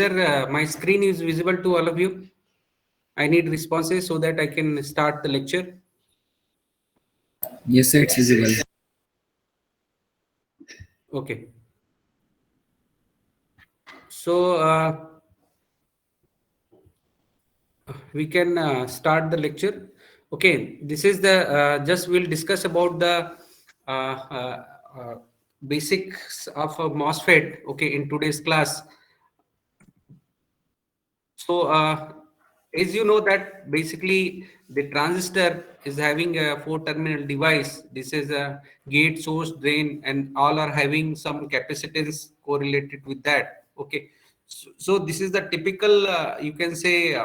My screen is visible to all of you? I need responses so that I can start the lecture. Yes, sir, it's visible. Okay. So we can start the lecture. Okay, this is the just we'll discuss about the uh, uh, uh, basics of a MOSFET. Okay, in today's class. So, as you know that basically the transistor is having a four-terminal device. This is a gate, source, drain, and all are having some capacitance correlated with that. Okay, so this is the typical, you can say,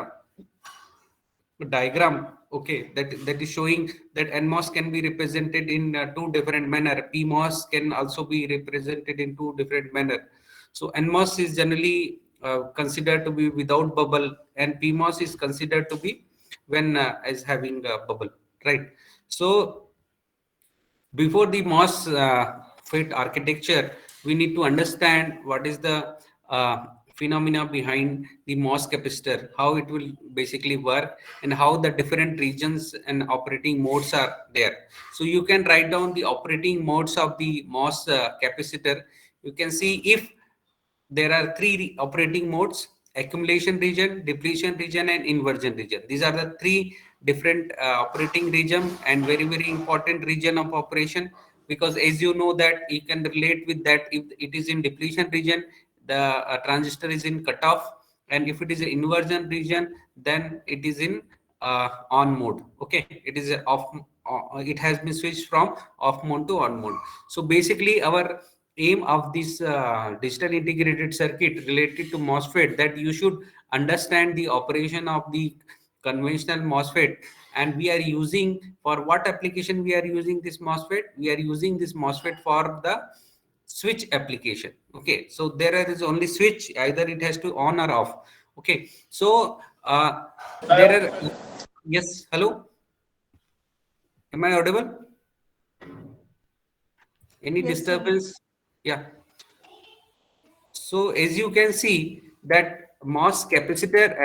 diagram. Okay, that is showing that NMOS can be represented in two different manner. PMOS can also be represented in two different manner. So NMOS is generally considered to be without bubble, and PMOS is considered to be when as having a bubble, right? So before the MOS fit architecture, we need to understand what is the phenomena behind the MOS capacitor, how it will basically work, and how the different regions and operating modes are there. So you can write down the operating modes of the MOS capacitor. You can see if there are three operating modes: accumulation region, depletion region, and inversion region. These are the three different operating region, and very important region of operation, because as you know that you can relate with that. If it is in depletion region, the transistor is in cutoff, and if it is an inversion region, then it is in on mode. Okay, it is off. It has been switched from off mode to on mode. So basically our aim of this digital integrated circuit related to MOSFET, that you should understand the operation of the conventional MOSFET, and we are using for what application. We are using this MOSFET, we are using this MOSFET for the switch application. Okay, so there is only switch, either it has to on or off. Okay, so there are, yes, hello, am I audible? Any Yes, sir. disturbance? Yeah. So as you can see that MOS capacitor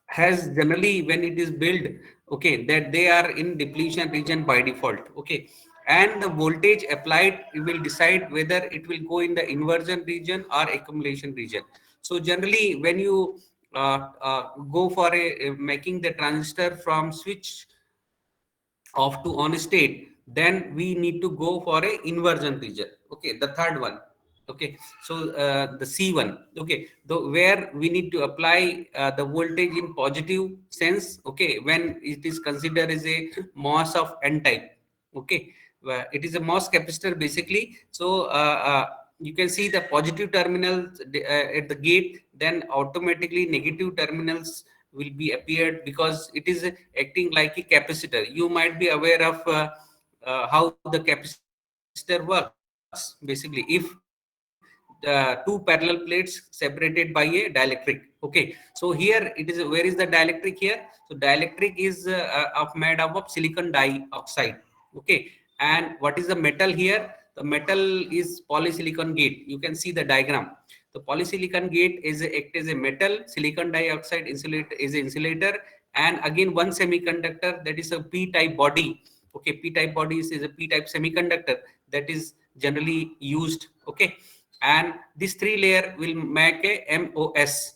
has generally, when it is built, okay, that they are in depletion region by default. Okay, and the voltage applied, it will decide whether it will go in the inversion region or accumulation region. So generally when you go for making the transistor from switch off to on state, then we need to go for a inversion region. Okay, the third one. Okay, so the C1. Okay, where we need to apply the voltage in positive sense. Okay, when it is considered as a MOS of N type. Okay, where it is a MOS capacitor basically. So you can see the positive terminals at the gate, then automatically negative terminals will be appeared, because it is acting like a capacitor. You might be aware of how the capacitor works. Basically, if two parallel plates separated by a dielectric. Okay, so here it is, where is the dielectric here? So dielectric is made up of silicon dioxide. Okay, and what is the metal here? The metal is polysilicon gate. You can see the diagram. The polysilicon gate is act as a metal, silicon dioxide insulator is an insulator, and again one semiconductor, that is a p-type body. Okay, p-type body is a p-type semiconductor that is generally used. Okay, and this three layer will make a MOS.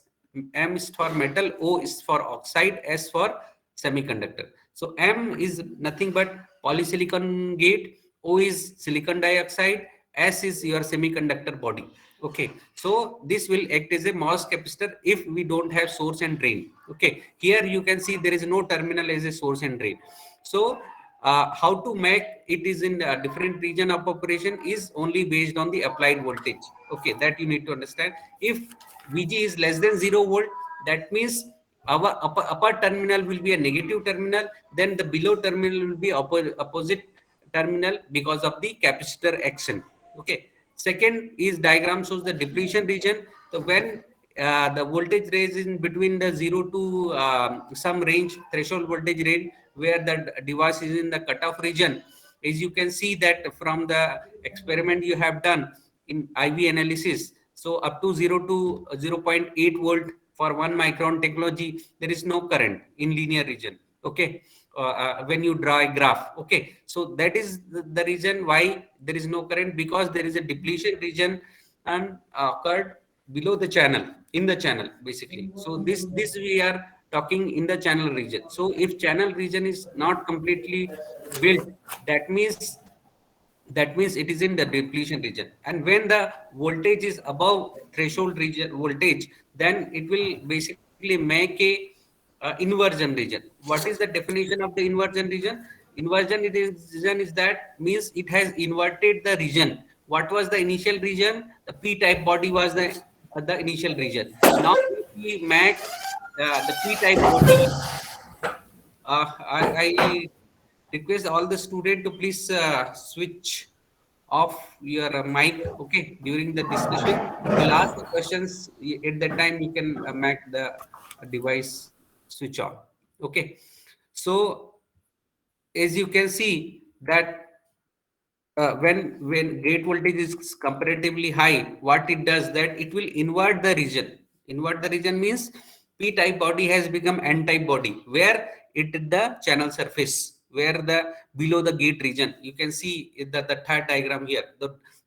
M is for metal, O is for oxide, S for semiconductor. So M is nothing but polysilicon gate, O is silicon dioxide, S is your semiconductor body. Okay, so this will act as a MOS capacitor if we don't have source and drain. Okay, here you can see there is no terminal as a source and drain. So how to make it is in a different region of operation is only based on the applied voltage. Okay, that you need to understand. If Vg is less than 0 volt, that means our upper terminal will be a negative terminal, then the below terminal will be opposite terminal because of the capacitor action. Okay, second is diagram shows the depletion region. So when the voltage range in between the 0 to some range, threshold voltage range, where the device is in the cutoff region. As you can see that from the experiment you have done in IV analysis, So up to 0 to 0.8 volt for 1 micron technology, there is no current in linear region. Okay. When you draw a graph, okay, so that is the reason why there is no current, because there is a depletion region and occurred below the channel, in the channel basically. So this we are talking in the channel region. So if channel region is not completely built, that means it is in the depletion region. And when the voltage is above threshold region voltage, then it will basically make a inversion region. What is the definition of the inversion region? Inversion region is that means it has inverted the region. What was the initial region? The p type body was the initial region. Now if we make the p type body, I request all the student to please switch off your mic, okay, during the discussion. We'll ask the questions at that time. You can make the device switch on, okay. So as you can see that when gate voltage is comparatively high, what it does that it will invert the region. Invert the region means p type body has become n type body, where it the channel surface, where the below the gate region, you can see the third diagram here,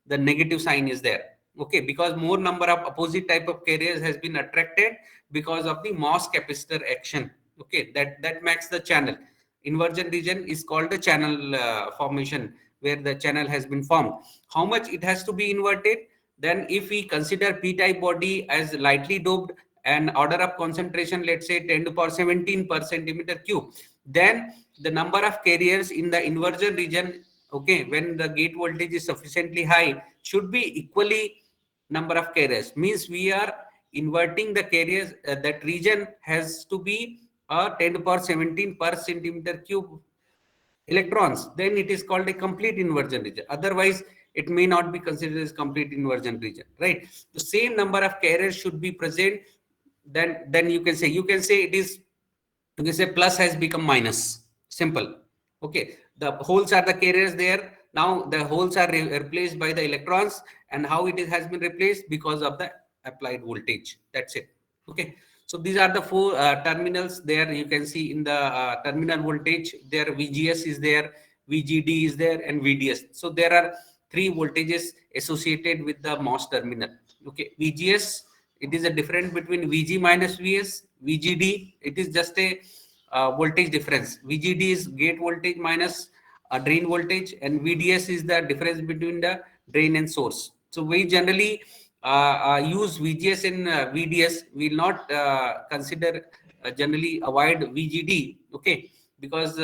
the negative sign is there, okay, because more number of opposite type of carriers has been attracted because of the MOS capacitor action, okay, that makes the channel. Inversion region is called the channel formation, where the channel has been formed. How much it has to be inverted? Then if we consider p-type body as lightly doped and order of concentration, let's say 10 to the power 17 per centimeter cube, then the number of carriers in the inversion region, okay, when the gate voltage is sufficiently high, should be equally number of carriers. Means we are inverting the carriers, that region has to be 10 to the power 17 per centimeter cube electrons, then it is called a complete inversion region. Otherwise it may not be considered as complete inversion region, right? The same number of carriers should be present. Then you can say it is, you can say plus has become minus, simple, okay. The holes are the carriers there, now the holes are replaced by the electrons. And how it has been replaced? Because of the applied voltage, that's it, okay. So these are the four terminals there. You can see in the terminal voltage there, VGS is there, VGD is there, and VDS. So there are three voltages associated with the MOS terminal, okay. VGS, it is a difference between VG minus VS. VGD, it is just a voltage difference. VGD is gate voltage minus drain voltage, and VDS is the difference between the drain and source. So we generally use VGS and VDS. We will not consider generally avoid VGD, okay, because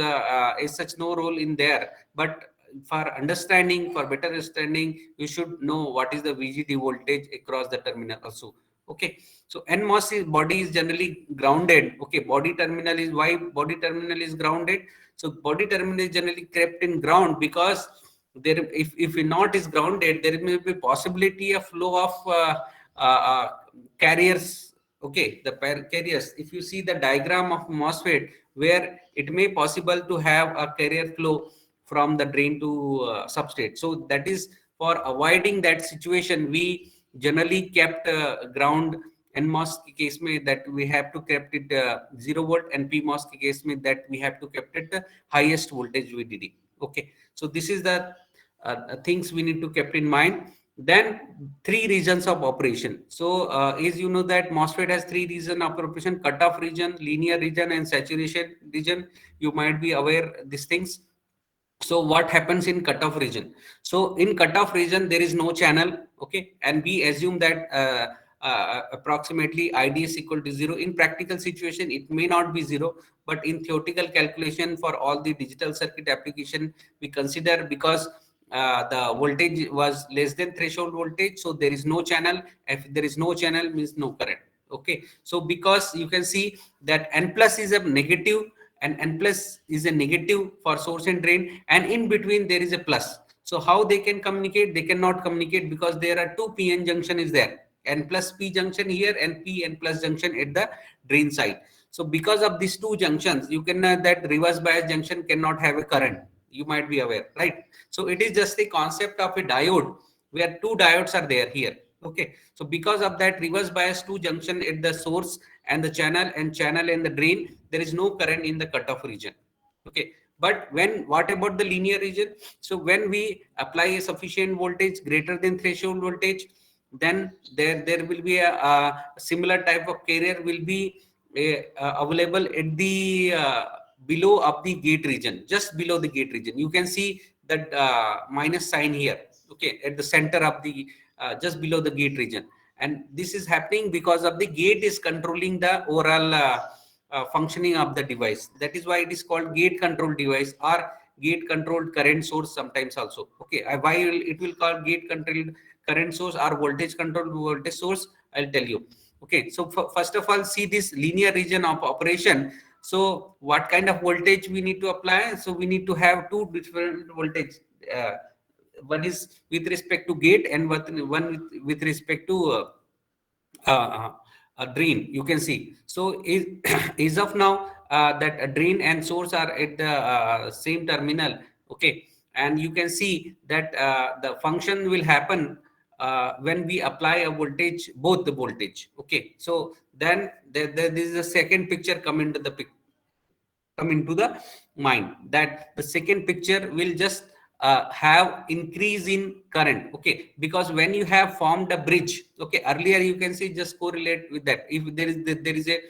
is such no role in there. But for understanding, for better understanding, you should know what is the VGD voltage across the terminal also, okay. So NMOS is body is generally grounded, okay. Body terminal is, why body terminal is grounded? So body terminal is generally kept in ground because there, if not is grounded, there may be possibility of flow of carriers, okay, the carriers. If you see the diagram of MOSFET, where it may possible to have a carrier flow from the drain to substrate. So that is for avoiding that situation, we generally kept ground NMOS case में that we have to kept it 0 volt, and PMOS case में that we have to kept it highest voltage VDD. Okay, so this is the things we need to kept in mind. Then three regions of operation. So as you know that MOSFET has three regions of operation: cutoff region, linear region, and saturation region. You might be aware these things. So what happens in cutoff region? So in cutoff region there is no channel, okay, and we assume that approximately ID is equal to 0. In practical situation it may not be 0, but in theoretical calculation for all the digital circuit application we consider, because the voltage was less than threshold voltage, so there is no channel. If there is no channel, means no current, okay. So because you can see that N plus is a negative and N plus is a negative for source and drain, and in between there is a plus. So how they can communicate? They cannot communicate because there are two PN junction is there, N plus P junction here and P N plus junction at the drain side. So because of these two junctions, you can that reverse bias junction cannot have a current. You might be aware, right? So it is just a concept of a diode, where two diodes are there here, Okay, so because of that reverse bias two junction at the source and the channel and the drain, there is no current in the cutoff region. Okay, but when what about the linear region? So when we apply a sufficient voltage greater than threshold voltage, then there will be a similar type of carrier will be available at the below of the gate region, just below the gate region. You can see that minus sign here. Okay, at the center of the just below the gate region, and this is happening because of the gate is controlling the overall functioning of the device. That is why it is called gate control device or gate controlled current source sometimes also. Okay, why it will call gate controlled current source or voltage controlled voltage source, I'll tell you. Okay, so first of all, see this linear region of operation. So what kind of voltage we need to apply? So we need to have two different voltage. One is with respect to gate and one with respect to a drain. You can see. So is of now that a drain and source are at the same terminal. Okay, and you can see that the function will happen when we apply a voltage, both the voltage. Okay, so then there is a second picture come into the mind, that the second picture will just have increase in current. Okay, because when you have formed a bridge, okay, earlier you can see, just correlate with that. If there is a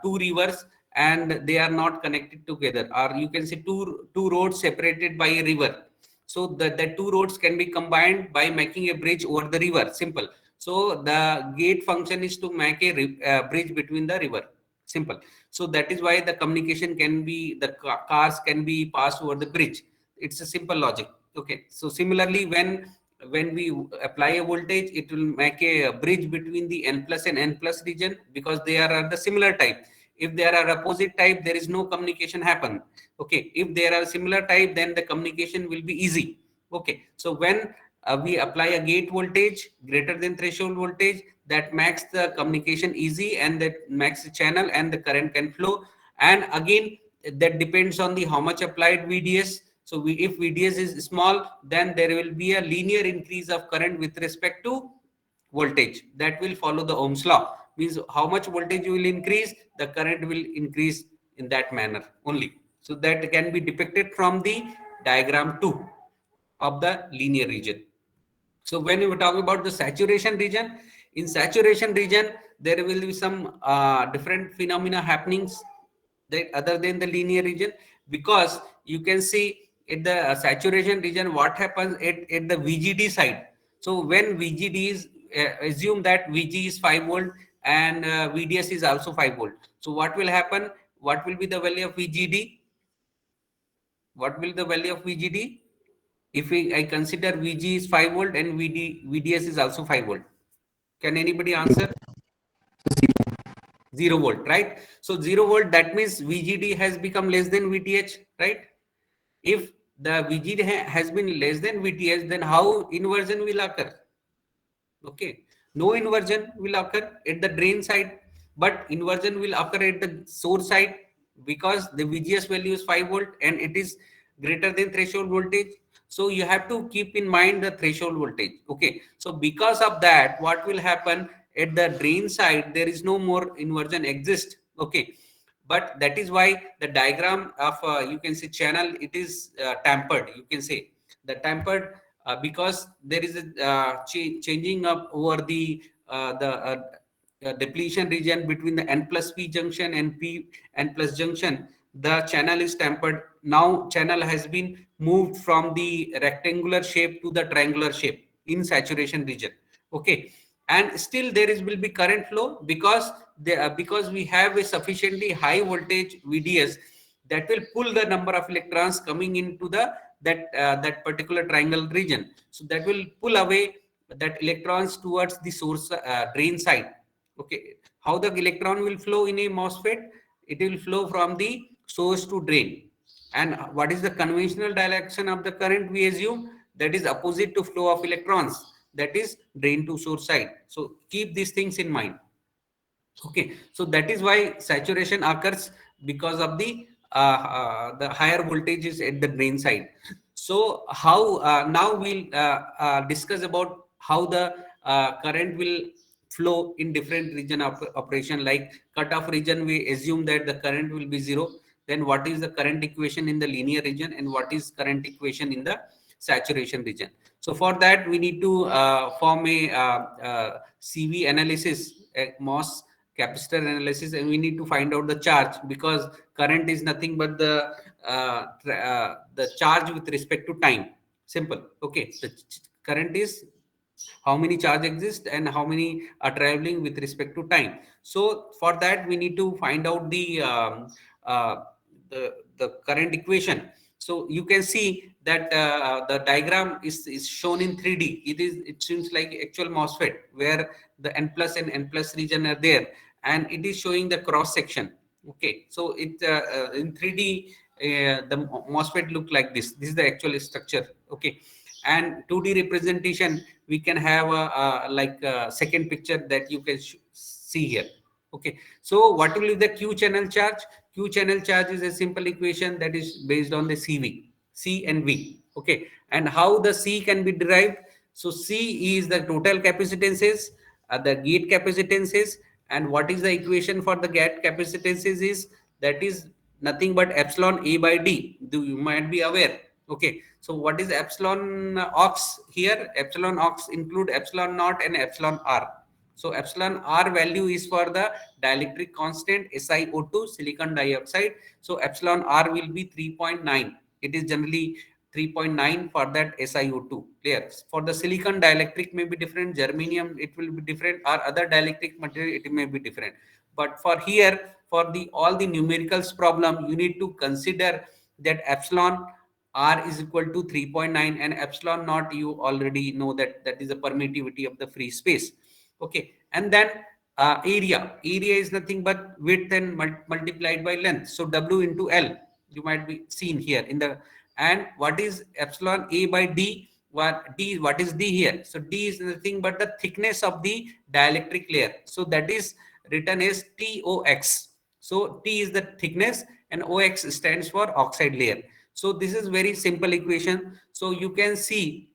two rivers and they are not connected together, or you can say two roads separated by a river, so the two roads can be combined by making a bridge over the river. Simple. So the gate function is to make a bridge between the river. Simple. So that is why the communication can be, the cars can be passed over the bridge. It's a simple logic. Okay, so similarly, when we apply a voltage, it will make a bridge between the n plus and n plus region, because they are the similar type. If they are opposite type, there is no communication happen. Okay, if they are similar type, then the communication will be easy. Okay, so when we apply a gate voltage greater than threshold voltage, that makes the communication easy, and that makes the channel and the current can flow. And again, that depends on the how much applied VDS. So if VDS is small, then there will be a linear increase of current with respect to voltage. That will follow the Ohm's law. Means how much voltage you will increase, the current will increase in that manner only. So that can be depicted from the diagram 2 of the linear region. So when you talk about the saturation region, in saturation region, there will be some different phenomena happenings that other than the linear region, because you can see at the saturation region what happens at the VGD side. So when VGD is assume that VG is 5 volt and VDS is also 5 volt. So what will happen? What will be the value of VGD? What will the value of VGD? If I consider VG is 5 volt and VDS is also 5 volt. Can anybody answer? 0 volt, right? So 0 volt, that means VGD has become less than VTH, right? If the VGD has been less than VTH, then how inversion will occur? Okay, no inversion will occur at the drain side, but inversion will occur at the source side, because the VGS value is 5 volt and it is greater than threshold voltage. So you have to keep in mind the threshold voltage. Okay, so because of that, what will happen at the drain side, there is no more inversion exist. Okay, but that is why the diagram of you can say channel, it is tampered. You can say the tampered because there is a changing up over the depletion region between the n plus p junction and p n plus junction. The channel is tampered. Now channel has been moved from the rectangular shape to the triangular shape in saturation region. Okay, and still there is will be current flow, because we have a sufficiently high voltage VDS that will pull the number of electrons coming into that particular triangle region. So that will pull away that electrons towards the source drain side. Okay, how the electron will flow in a MOSFET? It will flow from the source to drain. And what is the conventional direction of the current? We assume that is opposite to flow of electrons, that is drain to source side. So keep these things in mind. Okay, so that is why saturation occurs, because of the higher voltages at the drain side. So how now we'll discuss about how the current will flow in different region of operation. Like cutoff region, we assume that the current will be zero. Then what is the current equation in the linear region, and what is current equation in the saturation region? So for that, we need to form a CV analysis, a MOS capacitor analysis, and we need to find out the charge, because current is nothing but the charge with respect to time. Simple. Okay. The current is how many charge exist and how many are traveling with respect to time. So for that, we need to find out uh, the current equation. So you can see that the diagram is shown in 3D. It seems like actual MOSFET, where the N plus and N plus region are there, and it is showing the cross section. Okay, so it in 3D, the MOSFET look like this. This is the actual structure. Okay, and 2D representation, we can have a second picture that you can see here. Okay, so what will be the Q channel charge? Q channel charge is a simple equation that is based on the CV, C and V. Okay, and how the C can be derived? So C is the total capacitances, the gate capacitances, and what is the equation for the gate capacitances is, that is nothing but epsilon A by D. You might be aware. Okay, so what is epsilon ox here? Epsilon ox include epsilon naught and epsilon R. So epsilon R value is for the dielectric constant SiO2, silicon dioxide. So epsilon R will be 3.9. It is generally 3.9 for that SiO2. Clear? For the silicon, dielectric may be different, germanium it will be different, or other dielectric material it may be different. But for here, for the all the numericals problem, you need to consider that epsilon R is equal to 3.9, and epsilon naught, you already know that that is the permittivity of the free space. Okay, and then area is nothing but width and multiplied by length. So W into L, you might be seen here in the, and what is epsilon A by D? What is D here? So D is nothing but the thickness of the dielectric layer. So that is written as TOX. So T is the thickness and OX stands for oxide layer. So this is very simple equation. So you can see,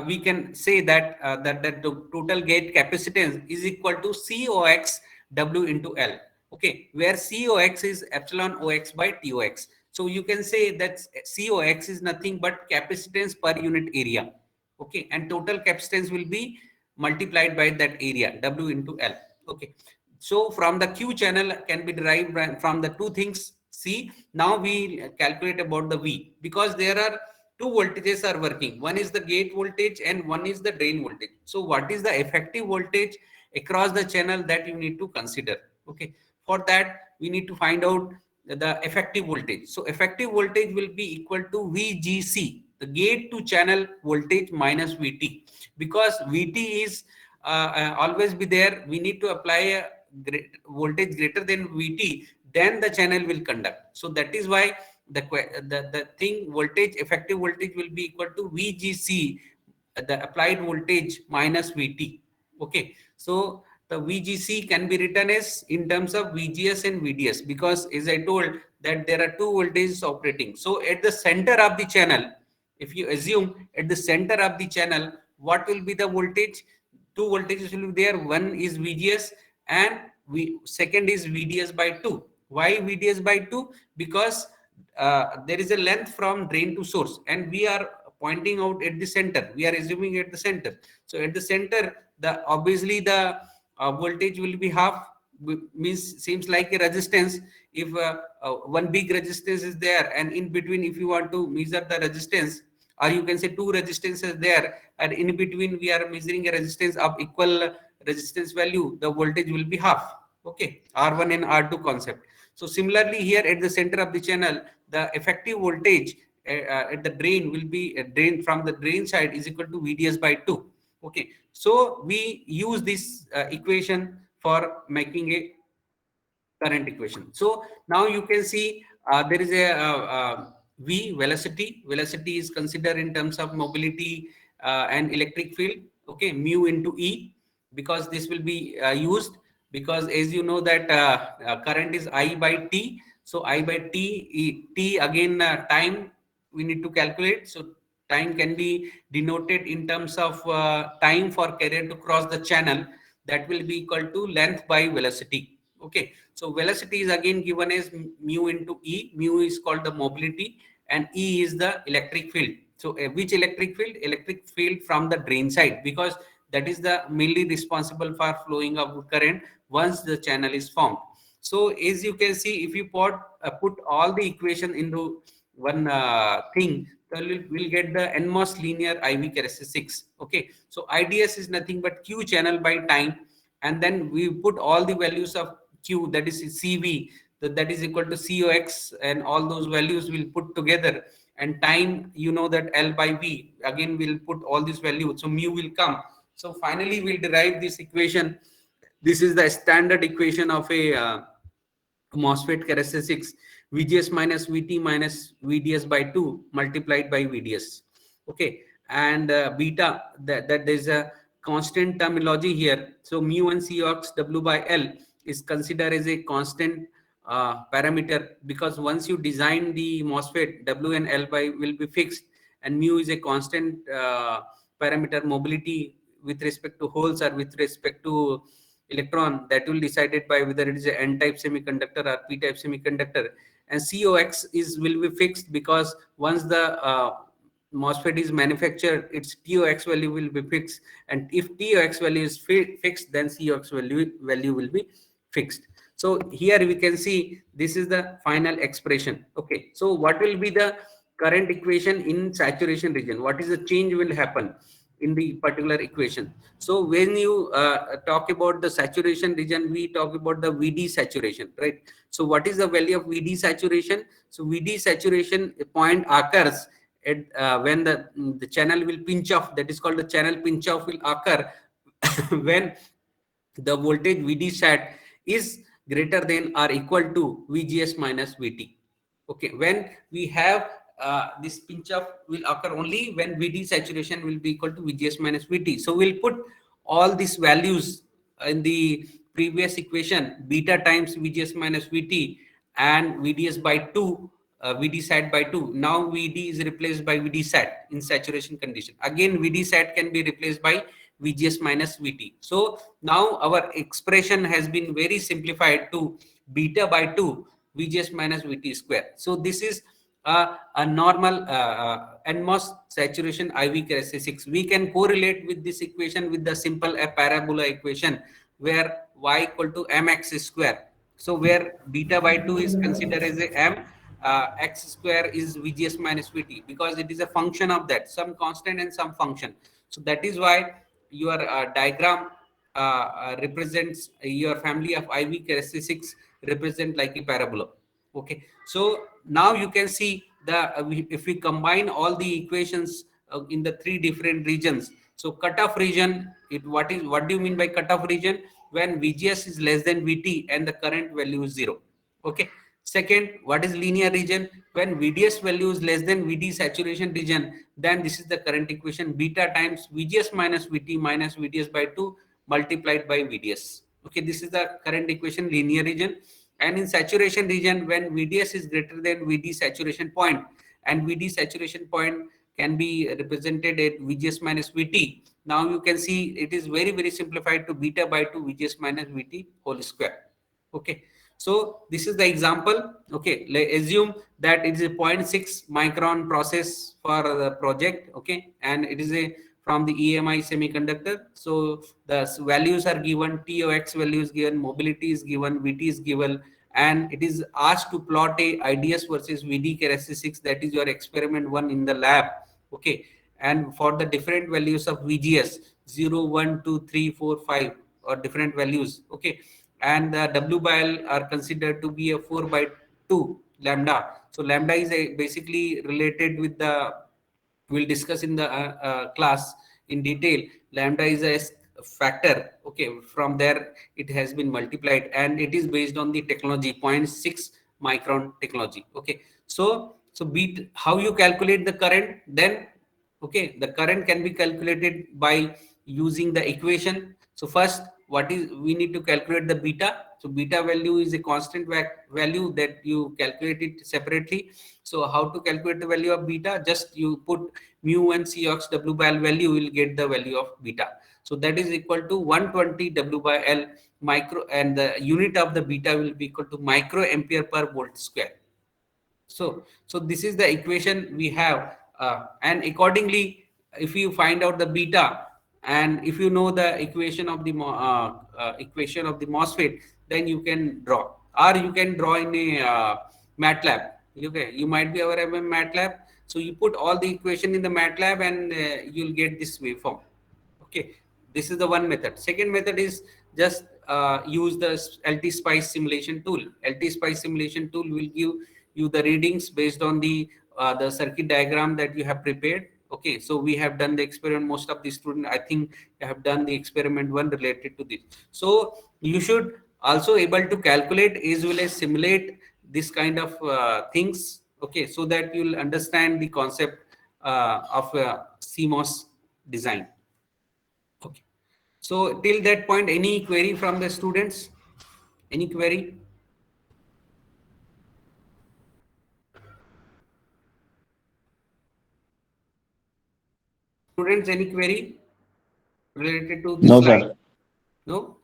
we can say that that the total gate capacitance is equal to COX W into L. Okay, where COX is epsilon OX by TOX. So you can say that COX is nothing but capacitance per unit area. Okay, and total capacitance will be multiplied by that area, W into L. Okay, so from the Q channel can be derived from the two things. See, now we calculate about the V, because there are two voltages are working. One is the gate voltage and one is the drain voltage. So what is the effective voltage across the channel, that you need to consider? Okay, for that we need to find out the effective voltage. So effective voltage will be equal to VGC, the gate to channel voltage, minus VT, because VT is always be there. We need to apply a voltage greater than VT, then the channel will conduct. So that is why the thing voltage, effective voltage will be equal to VGC, the applied voltage, minus VT. Okay, so the VGC can be written as in terms of VGS and VDS, because as I told that there are two voltages operating. So at the center of the channel, if you assume at the center of the channel, what will be the voltage? Two voltages will be there. One is VGS and second is VDS by 2. Why VDS by 2? Because there is a length from drain to source, and we are pointing out at the center. We are assuming at the center. So at the center, the obviously the voltage will be half, means seems like a resistance. If one big resistance is there, and in between, if you want to measure the resistance, or you can say two resistances there, and in between we are measuring a resistance of equal resistance value, the voltage will be half. Okay, R1 and R2 concept. So similarly here at the center of the channel, the effective voltage at the drain will be drain from the drain side is equal to VDS by 2. Okay, so we use this equation for making a current equation. So now you can see there is a V, velocity. Velocity is considered in terms of mobility and electric field. Okay, mu into E, because this will be used, because as you know that current is I by T. So I by T, T again time we need to calculate. So Time can be denoted in terms of time for carrier to cross the channel. That will be equal to length by velocity. Okay, so velocity is again given as mu into E. Mu is called the mobility and E is the electric field. So which electric field? Electric field from the drain side, because that is the mainly responsible for flowing of current once the channel is formed. So as you can see, if you put all the equation into one thing, then we'll get the NMOS linear IV characteristics. Okay, so IDS is nothing but Q channel by time, and then we put all the values of Q, that is CV, that is equal to COX, and all those values will put together. And time, you know that L by V, again we'll put all these values, so mu will come. So finally we'll derive this equation. This is the standard equation of a MOSFET characteristics: VGS minus VT minus VDS by 2 multiplied by VDS. Okay, and beta, that there's a constant terminology here. So mu and COX W by L is considered as a constant parameter, because once you design the MOSFET, W and L by will be fixed, and mu is a constant parameter. Mobility with respect to holes or with respect to electron, that will decided by whether it is an n-type semiconductor or p-type semiconductor. And COX is will be fixed, because once the MOSFET is manufactured, its TOX value will be fixed, and if TOX value is fixed, then COX value will be fixed. So here we can see this is the final expression. Okay, so what will be the current equation in saturation region? What is the change will happen in the particular equation? So when you talk about the saturation region, we talk about the VD saturation, right? So what is the value of VD saturation? So VD saturation point occurs at when the channel will pinch off. That is called the channel pinch off will occur when the voltage VD sat is greater than or equal to VGS minus VT. Okay, when we have this pinch off will occur only when VD saturation will be equal to VGS minus VT. So we'll put all these values in the previous equation: beta times VGS minus VT and VDS by 2, VD sat by 2. Now VD is replaced by VD sat in saturation condition. Again VD sat can be replaced by VGS minus VT. So now our expression has been very simplified to beta by 2 VGS minus VT square. So this is a normal NMOS saturation IV characteristics. We can correlate with this equation with the simple parabola equation, where y equal to mx square. So where beta by 2 is considered as a m, x square is VGS minus VT, because it is a function of that, some constant and some function. So that is why your diagram represents your family of IV characteristics represent like a parabola. Okay, so now you can see the if we combine all the equations in the three different regions. So cutoff region, what do you mean by cutoff region? When VGS is less than VT and the current value is 0. Okay, second, what is linear region? When VDS value is less than VD saturation region, then this is the current equation: beta times VGS minus VT minus VDS by 2 multiplied by VDS. Okay, this is the current equation, linear region. And in saturation region, when VDS is greater than VD saturation point, and VD saturation point can be represented at VGS minus VT. Now you can see it is very, very simplified to beta by 2 VGS minus VT whole square. Okay, so this is the example. Okay, let's assume that it is a 0.6 micron process for the project. Okay, and it is a from the EMI semiconductor. So the values are given, TOX value is given, mobility is given, VT is given, and it is asked to plot a IDS versus VD characteristics. That is your experiment 1 in the lab. Okay, and for the different values of VGS 0, 1, 2, 3, 4, 5 or different values. Okay, and the W by L are considered to be a 4 by 2 lambda. So lambda is a basically related with the, we'll discuss in the class in detail. Lambda is a factor. Okay, from there it has been multiplied, and it is based on the technology 0.6 micron technology. Okay, so beat how you calculate the current then. Okay, the current can be calculated by using the equation. So first, what is, we need to calculate the beta. So beta value is a constant value that you calculate it separately. So how to calculate the value of beta? Just you put mu and Cox W by L value, you will get the value of beta. So that is equal to 120 W by L micro, and the unit of the beta will be equal to micro ampere per volt square. So this is the equation we have, and accordingly, if you find out the beta, and if you know the equation of the equation of the MOSFET, then you can draw, or you can draw in a MATLAB. Okay, you might be aware of a MATLAB. So you put all the equation in the MATLAB, and you'll get this waveform. Okay, this is the one method. Second method is just use the LT Spice simulation tool. LT Spice simulation tool will give you the readings based on the circuit diagram that you have prepared. Okay, so we have done the experiment. Most of the students, I think, have done the experiment one related to this. So you should also able to calculate as well as simulate this kind of things. Okay, so that you'll understand the concept of CMOS design. Okay. So till that point, any query from the students? Any query? Students, any query related to this No, slide? sir. No?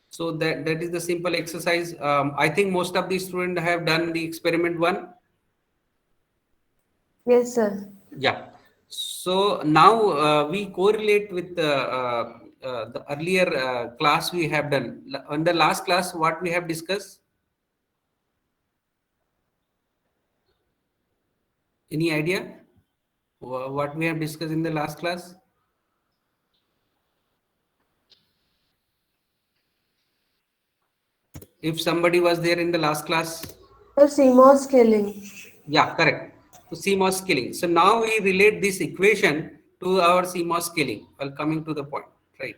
So that is the simple exercise. I think most of the students have done the experiment one. Yes, sir. Yeah. So now we correlate with the earlier class we have done. On the last class, what we have discussed? Any idea? What we have discussed in the last class? If somebody was there in the last class? So CMOS scaling. Yeah, correct. So CMOS scaling. So now we relate this equation to our CMOS scaling. Well, coming to the point, right?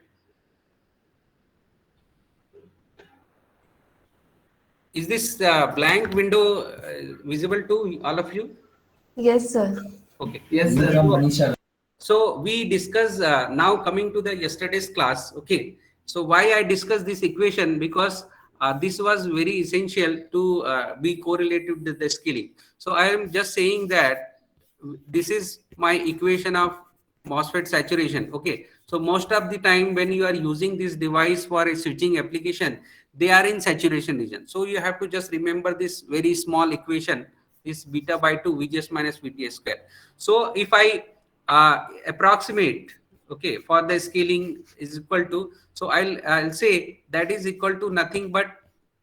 Is this blank window visible to all of you? Yes, sir. Okay. Yes, sir. So we discuss now coming to the yesterday's class. Okay. So why I discussed this equation? Because this was very essential to be correlated with the scaling. So I am just saying that this is my equation of MOSFET saturation. Okay. So most of the time when you are using this device for a switching application, they are in saturation region. So you have to just remember this very small equation, is beta by 2 VGS minus VT square. So if I approximate, okay, for the scaling is equal to, so I'll say that is equal to nothing but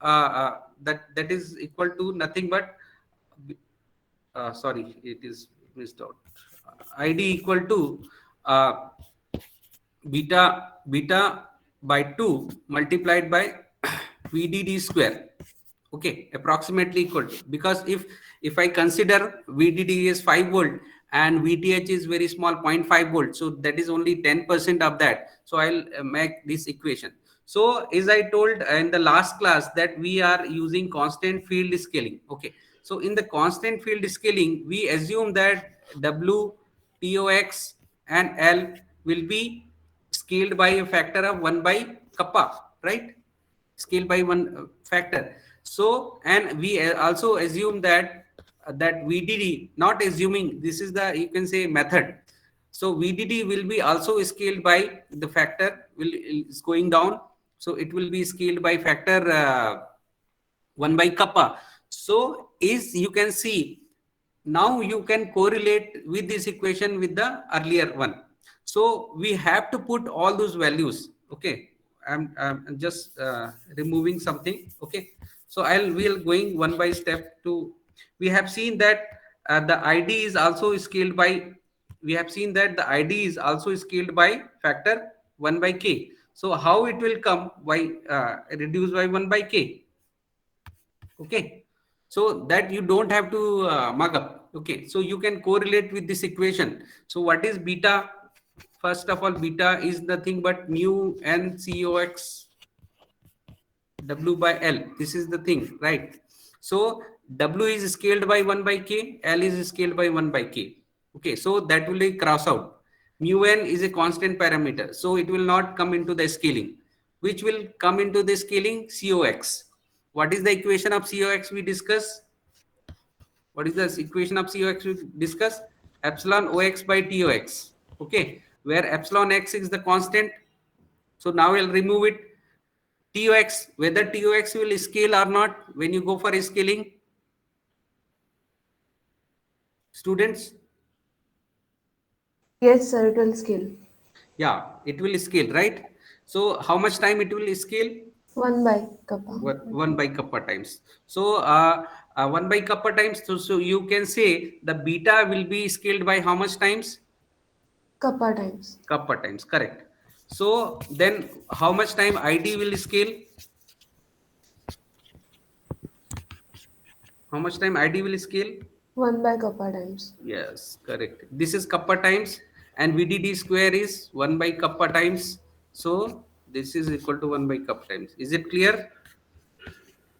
that is equal to nothing but sorry, it is missed out. ID equal to beta by 2 multiplied by VDD square. Okay, approximately equal to, because if I consider VDD is 5 volt and VTH is very small, 0.5 volt, so that is only 10% of that. So I'll make this equation. So as I told in the last class that we are using constant field scaling. Okay, so in the constant field scaling, we assume that W, TOX and L will be scaled by a factor of 1 by kappa, right? Scale by one factor. So, and we also assume that that VDD, not assuming, this is the, you can say, method. So VDD will be also scaled by the factor is going down. So it will be scaled by factor 1 by kappa. So is, you can see, now you can correlate with this equation with the earlier one. So we have to put all those values. Okay, I'm just removing something. Okay, so we'll going one by step to, we have seen that the ID is also scaled by, we have seen that the ID is also scaled by factor 1 by k. So how it will come by reduced by 1 by k? Okay, so that you don't have to mug up. Okay, so you can correlate with this equation. So what is beta? First of all, beta is nothing but mu n Cox W by L. This is the thing, right? So W is scaled by 1 by k, L is scaled by 1 by k. Okay, so that will cross out. Mu n is a constant parameter, so it will not come into the scaling. which will come into the scaling? COX. What is the equation of COX we discuss? What is the equation of COX we discuss? Epsilon OX by TOX. Okay, where epsilon x is the constant. So now we'll remove it. TOX, whether TOX will scale or not when you go for scaling. Students, Yes, sir. It will scale. yeah, it will scale, right? So how much time it will scale? 1 by kappa. One by kappa times. So 1 by kappa times. So you can say the beta will be scaled by how much times? Kappa times. Kappa times, correct. So then how much time ID will scale? How much time ID will scale? 1 by kappa times. Yes, correct. This is kappa times, and VDD square is 1 by kappa times. So this is equal to 1 by kappa times. Is it clear?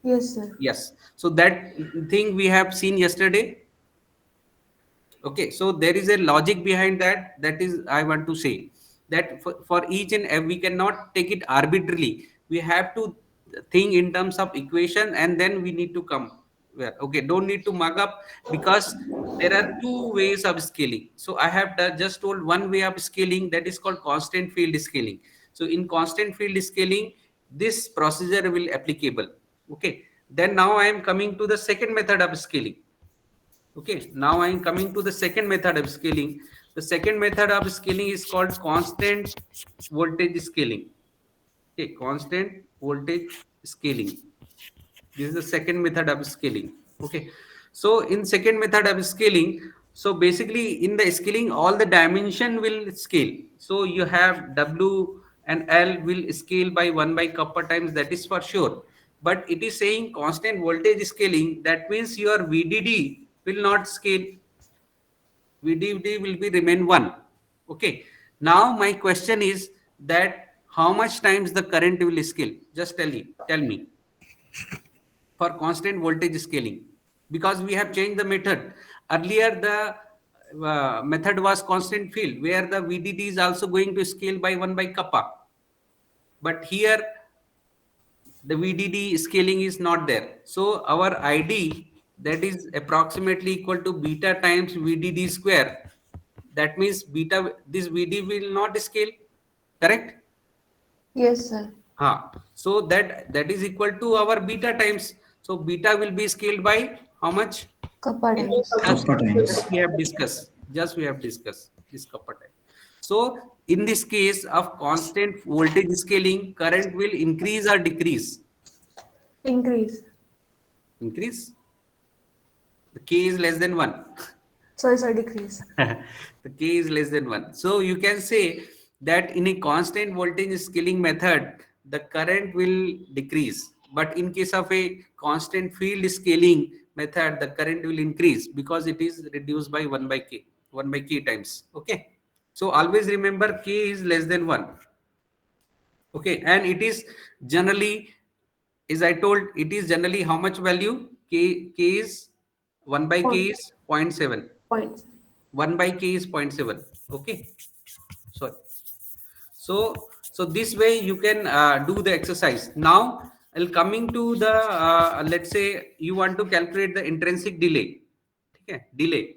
Yes, sir. Yes. So that thing we have seen yesterday. Okay, so there is a logic behind that. That is, I want to say that for each and every, we cannot take it arbitrarily. We have to think in terms of equation, and then we need to come where. Okay, don't need to mug up, because there are two ways of scaling. So I have just told one way of scaling, that is called constant field scaling. So in constant field scaling, this procedure will applicable. Okay, then now I am coming to the second method of scaling. Okay, now I am coming to the second method of scaling. The second method of scaling is called constant voltage scaling. Okay, constant voltage scaling. This is the second method of scaling. Okay, so in second method of scaling, so basically in the scaling, all the dimension will scale. So you have W and L will scale by 1 by kappa times, that is for sure. But it is saying constant voltage scaling, that means your VDD will not scale. VDD will be remain 1. Okay, now my question is that how much times the current will scale? Just tell me for constant voltage scaling, because we have changed the method. Earlier the method was constant field, where the VDD is also going to scale by 1 by kappa, but here the VDD scaling is not there. So our ID, that is approximately equal to beta times VDD square. That means beta, this VD will not scale, correct? Yes, sir. So that is equal to our beta times. So beta will be scaled by how much? Kappa times. Just, Kappa times. just we have discussed. Just we have discussed this kappa time. So in this case of constant voltage scaling, current will increase or decrease? Increase. Increase. The K is less than 1. Sorry, sir. Decrease. The K is less than 1. So you can say that in a constant voltage scaling method, the current will decrease. But in case of a constant field scaling method, the current will increase, because it is reduced by 1 by K, 1 by K times. Okay. So always remember K is less than 1. Okay. And it is generally, as I told, it is generally how much value? K is 1 by K Point. is 0.7. Point. 1 by K is 0.7. Okay, sorry. So this way you can do the exercise. Now I'll coming to the let's say you want to calculate the intrinsic delay. Okay, delay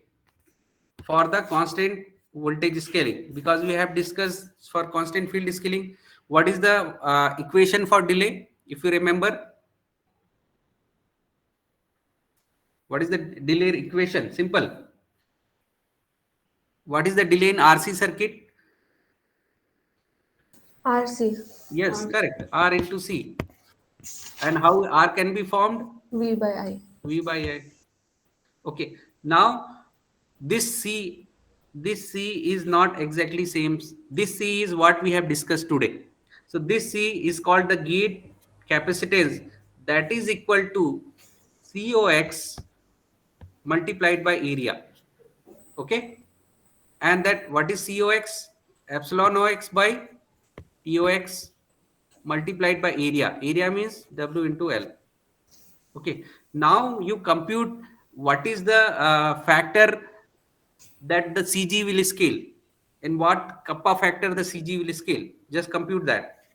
for the constant voltage scaling, because we have discussed for constant field scaling what is the equation for delay, if you remember. What is the delay equation? Simple. What is the delay in RC circuit? RC. Yes, correct. R into C. And how R can be formed? V by I. V by I. Okay. Now this C is not exactly same. This C is what we have discussed today. So this C is called the gate capacitance, that is equal to COX multiplied by area. Okay. And that what is COX? Epsilon OX by TOX multiplied by area. Area means W into L. Okay. Now you compute what is the factor that the CG will scale, and what kappa factor the CG will scale. Just compute that.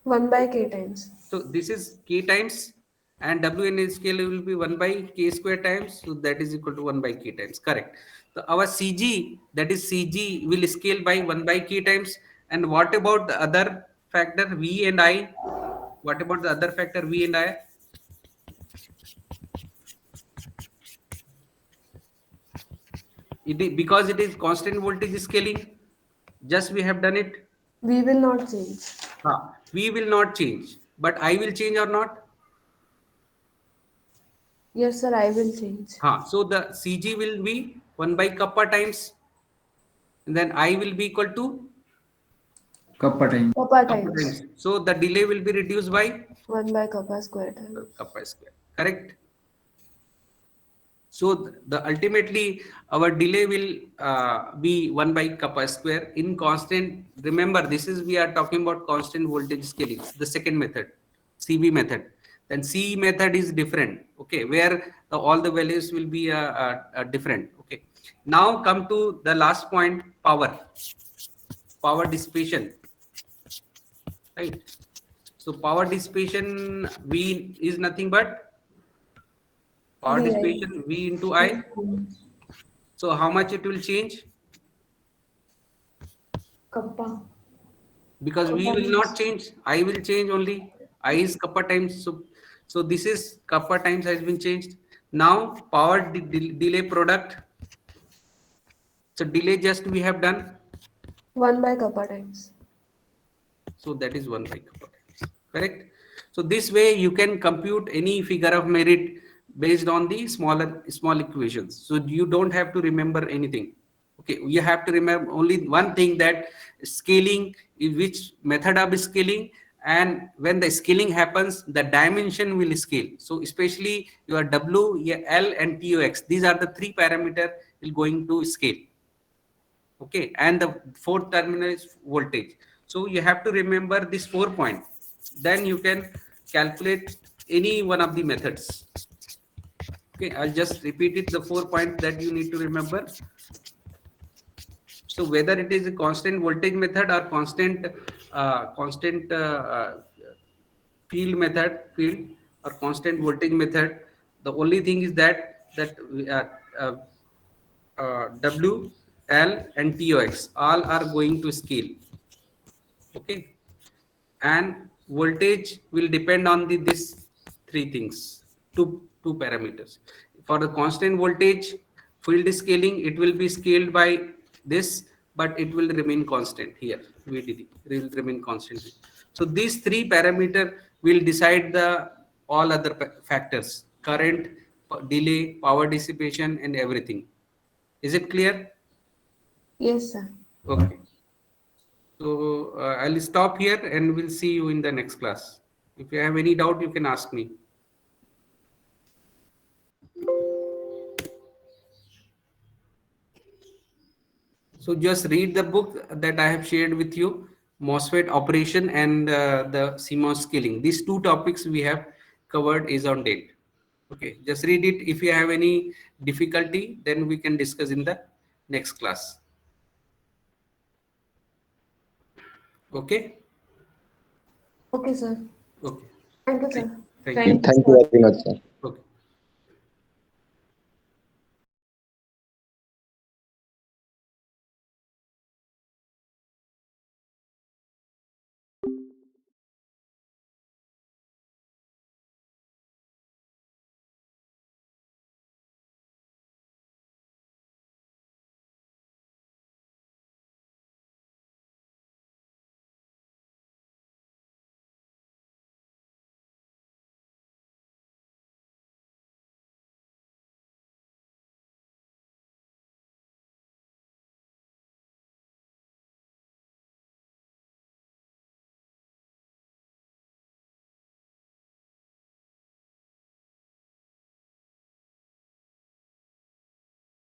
1 by K times. So this is K times, and Wn scale will be 1 by K square times. So that is equal to 1 by K times. Correct. So our Cg, that is Cg, will scale by 1 by K times. And what about the other factor V and I? What about the other factor V and I? Because it is constant voltage scaling. Just we have done it. V will not change. V will not change, but I will change or not? Yes, sir, I will change. So the Cg will be 1 by kappa times, and then I will be equal to Kappa time. Kappa kappa times. times. So the delay will be reduced by 1 by kappa square times. kappa square. Correct. So the ultimately our delay will be 1 by kappa square in constant. Remember, this is we are talking about constant voltage scaling. The second method, CB method. Then C method is different. Okay, where all the values will be different. Okay. Now come to the last point: power dissipation. Right. So power dissipation V is nothing but power VI. dissipation V into I. So how much it will change? Kappa. Because V Kappa will not times. change, I will change only. I is kappa times. So this is kappa times has been changed. Now power delay product. So delay just we have done. 1 by kappa times. So that is 1 by kappa times. Correct. So this way you can compute any figure of merit based on the small equations. So you don't have to remember anything. Okay, you have to remember only one thing, that scaling is which method of scaling, and when the scaling happens, the dimension will scale. So especially your W, your L, and TOX. These are the three parameter will going to scale. Okay, and the fourth terminal is voltage. So you have to remember this 4 point. Then you can calculate any one of the methods. Okay, I'll just repeat it, the 4 points that you need to remember. So whether it is a constant voltage method or constant field or constant voltage method, the only thing is that W, L, and TOX all are going to scale. Okay, and voltage will depend on this three things, two parameters. For the constant voltage field scaling, it will be scaled by this, but it will remain constant here. VDD will remain constant. So these three parameter will decide the all other factors: current, delay, power dissipation, and everything. Is it clear? Yes, sir. Okay. So I'll stop here and we'll see you in the next class. If you have any doubt, you can ask me. So just read the book that I have shared with you, MOSFET operation and the CMOS scaling. These two topics we have covered is on date. Okay, just read it. If you have any difficulty, then we can discuss in the next class. Okay? Okay, sir. Okay. Thank you, sir. Thank you. Thank you very much, sir. Okay.